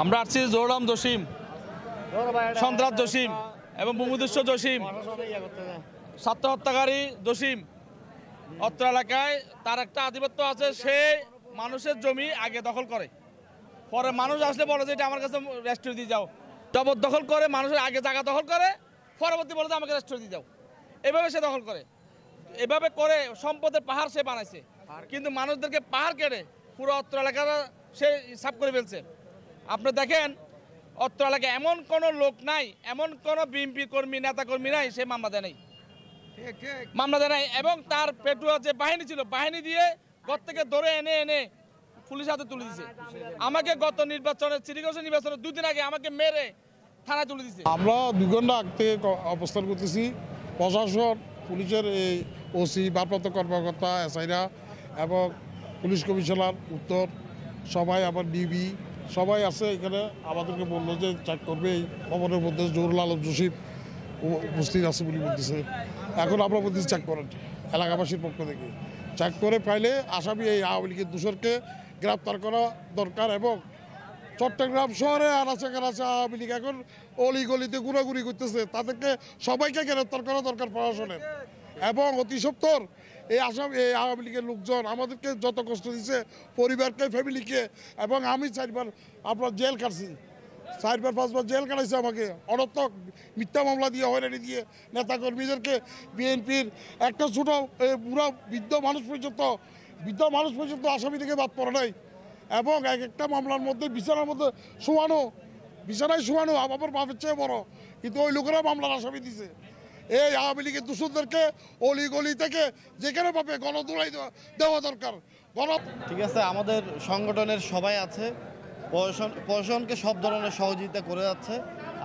আমরা আসছি জোরাম জসিম, সন্ত্রাস জসিম এবং ভূমিদস্যু জসিম, ছাত্র হত্যাকারী জসিম। অত্র এলাকায় তার একটা আধিপত্য আছে, সে মানুষের জমি আগে দখল করে, পরে মানুষ আসলে বলে যে এটা আমার কাছে রেস্টুরেন্ট দিয়ে যাও, জবরদখল করে মানুষের আগে জায়গা দখল করে, পরবর্তী বলে যে আমাকে রেস্টুরেন্ট দিয়ে যাও। এভাবে সে দখল করে, এভাবে করে সম্পদের পাহাড় সে বানাইছে। কিন্তু মানুষদেরকে পাহাড় কেটে পুরো অত্র এলাকাটা সে সাফ করে ফেলছে। আপনি দেখেন অত্র এলাকায় এমন কোনো লোক নাই, এমন কোনো বিএনপি কর্মী নেতা কর্মী নাই সে মামলা দেয় নাই, মামলা দেয় নাই। এবং তার পেটুয়া যে বাহিনী ছিল, বাহিনী দিয়ে ঘর থেকে ধরে এনে এনে পুলিশ হাতে তুলে দিছে। আমাকে গত নির্বাচনের সিরিগঞ্জ নির্বাচনের 2 দিন আগে আমাকে মেরে থানায় তুলে দিছে। আমরা 2 ঘন্টা আগ থেকে অবস্থান করতেছি। প্রশাসন, পুলিশের এই ওসি, ভারপ্রাপ্ত কর্মকর্তা, এসআইরা এবং পুলিশ কমিশনার উত্তর সবাই, আবার ডিবি সবাই আছে এখানে। আমাদেরকে বললো যে চেক করবে। এই ভবনের মধ্যে জহুরুল আলম জসিম উপস্থিত আছে বলে বলতেছে। এখন আমরা বলতেছি চেক করেন এলাকাবাসীর পক্ষ থেকে। চেক করে পাইলে আসামি এই আওয়ামী লীগের দোষরকে গ্রেপ্তার করা দরকার। এবং চট্টগ্রাম শহরে আনাচে কানাচে আওয়ামী লীগ এখন অলিগলিতে ঘুরাঘুরি করতেছে, তাদেরকে সবাইকে গ্রেপ্তার করা দরকার প্রশাসনের। এবং অতি সত্বর এই আওয়ামী লীগের লোকজন আমাদেরকে যত কষ্ট দিচ্ছে, পরিবারকে, ফ্যামিলিকে। এবং আমি 4বার আপনার জেল কাটছি, 4বার 5বার জেল কাটাইছে আমাকে, অনর্থক মিথ্যা মামলা দিয়ে, হয়রানি দিয়ে। নেতাকর্মীদেরকে, বিএনপির একটা ছোটো বুড়া বৃদ্ধ মানুষ পর্যন্ত আসামি থেকে বাদ পড়ে নাই। এবং এক একটা মামলার মধ্যে বিছানার মধ্যে বিছানায় শোয়ানো আবার বাপের চেয়ে বড়, কিন্তু ওই লোকেরা মামলার আসামি দিছে। এই আওয়ামী লীগের দূষণদেরকে অলি গলি থেকে যেখানে পাবে গণদোলাই দেওয়া দরকার। ঠিক আছে, আমাদের সংগঠনের সবাই আছে, প্রশাসনকে সব ধরনের সহযোগিতা করে যাচ্ছে।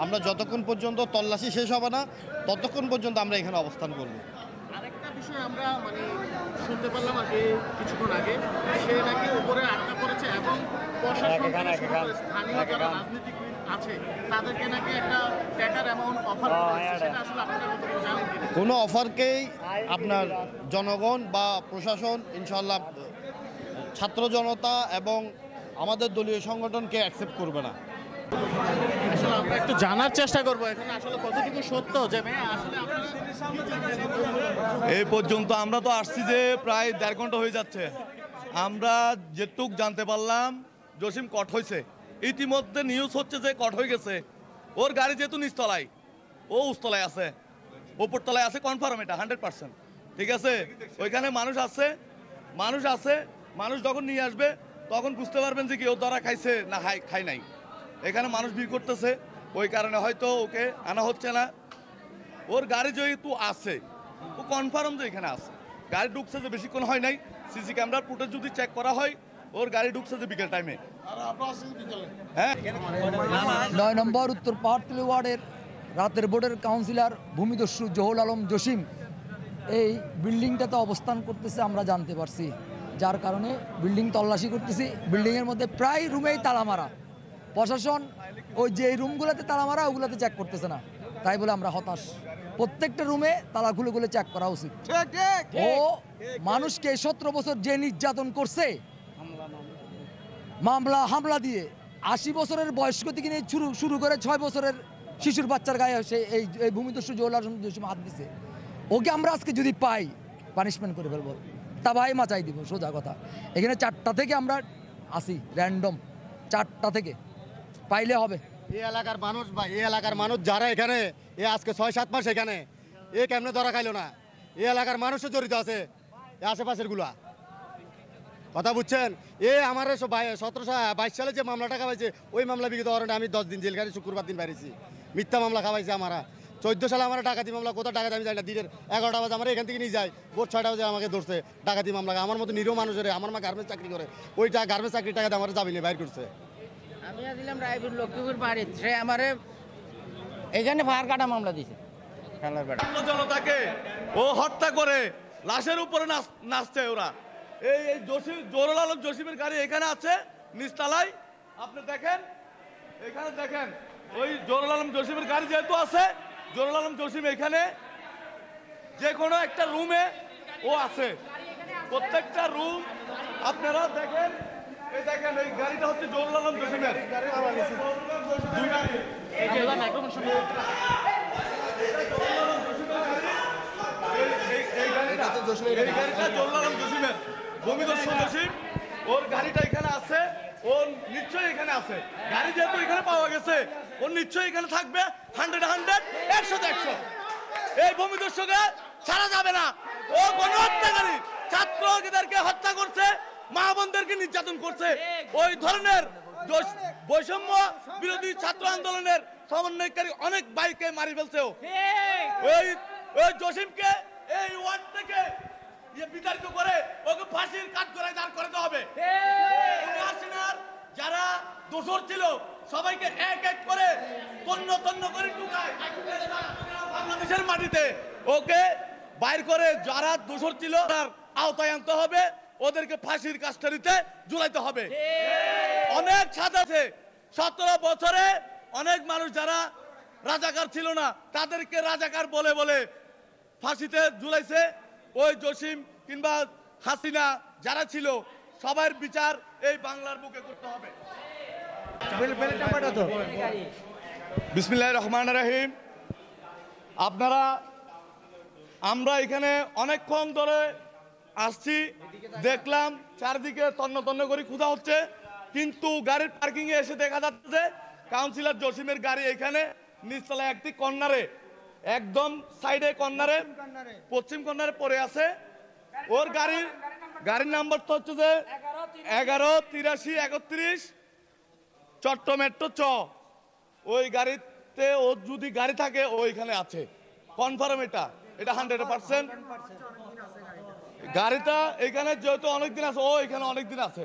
আমরা যতক্ষণ পর্যন্ত তল্লাশি শেষ হবে না ততক্ষণ পর্যন্ত আমরা এখানে অবস্থান করব। আরেকটা বিষয় আমরা শুনতে পারলাম আগে, কিছুক্ষণ আগে, সে নাকি উপরে আটকা পড়েছে এবং স্থানীয় যারা রাজনীতিবিদ আছে তাদেরকে নাকি একটা টাকার অ্যামাউন্ট অফার করেছে। সেটা আসলে আপনাদের মতো জানেন কিনা? কোনো অফারকেই আপনার জনগণ বা প্রশাসন, ইনশাল্লাহ ছাত্র জনতা এবং আমাদের দলীয় সংগঠনকে অ্যাকসেপ্ট করবে না। আসলে আমরা একটু জানার চেষ্টা করবো এখানে আসলে কতটুকু সত্য যে আসলে এই পর্যন্ত আমরা তো আসছি যে প্রায় 1.5 ঘন্টা হয়ে যাচ্ছে। আমরা যেটুক জানতে পারলাম জসিম কট হয়েছে, ইতিমধ্যে নিউজ হচ্ছে যে কট হয়ে গেছে। ওর গাড়ি যেহেতু নিচতলায়, ও উস্তলায় আছে, ওপরতলায় আছে, কনফার্ম এটা 100%। ঠিক আছে, ওইখানে মানুষ আছে, মানুষ যখন নিয়ে আসবে তখন বুঝতে পারবেন যে কি ও দ্বারা খাইছে না খাই নাই। এখানে মানুষ ভিড় করতেছে, ওই কারণে হয়তো ওকে আনা হচ্ছে না। ওর গাড়ি যেহেতু আছে, ও কনফার্ম যে এখানে আছে। গাড়ি ঢুকছে যে বেশিক্ষণ হয় নাই, সিসি ক্যামেরার ফুটেজ যদি চেক করা হয়, ওর গাড়ি ঢুকছে যে বিকেল টাইমে। হ্যাঁ, 9 নম্বর উত্তর পাহাড়তলী ওয়ার্ডের রাতের বোর্ডের কাউন্সিলর ভূমিদস্যু জহুরুল আলম জসিম এই বিল্ডিংটাতে অবস্থান করতেছে আমরা জানতে পারছি, যার কারণে বিল্ডিং তল্লাশি করতেছি। বিল্ডিংয়ের মধ্যে প্রায় রুমেই তালা মারা। প্রশাসন ওই যে রুমগুলোতে তালা মারা ওগুলোতে চেক করতেছে না, তাই বলে আমরা হতাশ। প্রত্যেকটা রুমে তালা খুলে খুলে চেক করা উচিত। ও মানুষকে 17 বছর যে নির্যাতন করছে, হামলা দিয়ে 80 বছরের বয়স্ক থেকে নিয়ে শুরু করে 6 বছরের শিশুর বাচ্চার গায়ে সে এই ভূমিদস্যু জহুরুল আলম জসিম হাত দিছে। ওকে আমরা আজকে যদি পাই পানিশমেন্ট করে ফেলবো, তা ভাই মাচাই দিব, সোজা কথা। এখানে 4টা থেকে আমরা আসি, র্যান্ডম 4টা থেকে পাইলে হবে। এই এলাকার মানুষ বা এই এলাকার মানুষ যারা এখানে আজকে 6-7 মাস এখানে কেমনে ধরা খাইলো না, এই এলাকার মানুষও জড়িত আছে, আশেপাশের গুলা কথা বুঝছেন। আমার 1722 সালে যে মামলাটা খাওয়াইছে, ওই মামলা বিগত কারণে আমি 10 দিন জেল খাটি, শুক্রবার দিন বাইরেছি। মিথ্যা মামলা খাওয়াইছে আমারা। 14 সালে আমার ডাকাতি মামলা, কোথাও ডাকাতি আমি যাই না, দিনের 11টা বাজে আমরা এখান থেকে নিয়ে যাই, ভোর 6টা বাজে আমাকে ধরছে ডাকাতি মামলা। আমার মতো নিরীহ মানুষের, আমার মা গার্মেন্টস চাকরি করে, ওইটা গার্মেন্টস চাকরির টাকাতে আমার জামিনে বাইর করছে। আমি দিলাম রায়পুর লক্ষ্মীপুর বাড়ি, সে আমার এখানে ফায়ার কাটা মামলা দিছে। জনতাকে ও হত্যা করে লাশের উপরে নাচছে ওরা। এই জহুরুল আলম জসিমের গাড়ি এখানে আছে নিচতলায়, আপনি দেখেন, এখানে দেখেন ওই জহুরুল আলম জসিমের গাড়ি যেহেতু আছে, জহুরুল আলম জসিম এখানে যে কোনো একটা রুমে ও আছে। প্রত্যেকটা রুম আপনারা দেখেন, এই দেখেন এই গাড়িটা হচ্ছে জহুরুল আলম জসিমের দুই গাড়ি। এই গাড়িটা জহুরুল আলম জসিমের, ভূমিদস্যু জসিম, ওর গাড়িটা এখানে আছে, ও নিশ্চয়ই এখানে আছে। গাড়ি যেহেতু এখানে পাওয়া গেছে, ও নিশ্চয়ই এখানে থাকবে। 100 100 এই ভূমিদস্যুকে ছাড়া যাবে না। ও গণহত্যাকারী, ছাত্রদেরকে হত্যা করছে, মা বোনদেরকে নির্যাতন করছে। ওই ধরনের বৈষম্য বিরোধী ছাত্র আন্দোলনের সমন্বয়কারী অনেক ভাইকে মারি ফেলছে। ওই জসিমকে এই ওয়ার্ড থেকে বিতাড়িত করে ওকে ফাঁসির কাঠগড়ায় দাঁড় করাতে হবে। যারা দোষর ছিল সবাইকে এক এক করে তন্ন তন্ন করে ঢুকায় বাংলাদেশের মাটিতে, ওকে বাইর করে যারা দোষর ছিল তার আওতায় আনতে হবে, ওদেরকে ফাঁসির কাস্টারিতে ঝুলাইতে হবে। অনেক সাজা আছে, 17 বছরে অনেক মানুষ যারা রাজাকার ছিল না তাদেরকে রাজাকার বলে বলে ফাঁসিতে ঝুলাইছে। ওই জসিম কিংবা হাসিনা যারা ছিল সবার বিচার এই বাংলার বুকে করতে হবে। বিসমিল্লাহির রহমানির রহিম। আমরা এখানে অনেকক্ষণ ধরে আসছি, দেখলাম চারদিকে তন্ন তন্ন করে খোঁজা হচ্ছে, কিন্তু গাড়ির পার্কিং এ এসে দেখা যাচ্ছে যে কাউন্সিলর জসিমের গাড়ি এখানে নিচতলায় একটি কর্নারে, একদম সাইডে কর্নারে, পশ্চিম কর্নারে পড়ে আছে। ওর গাড়ির নাম্বার তো হচ্ছে যে 118331 চট্ট মেট্রো চ। ওই গাড়িতে ও যদি গাড়ি থাকে ও এখানে আছে, কনফার্ম। এটা 100%। গাড়িটা এখানে যেহেতু অনেকদিন আছে, ও এখানে অনেকদিন আছে।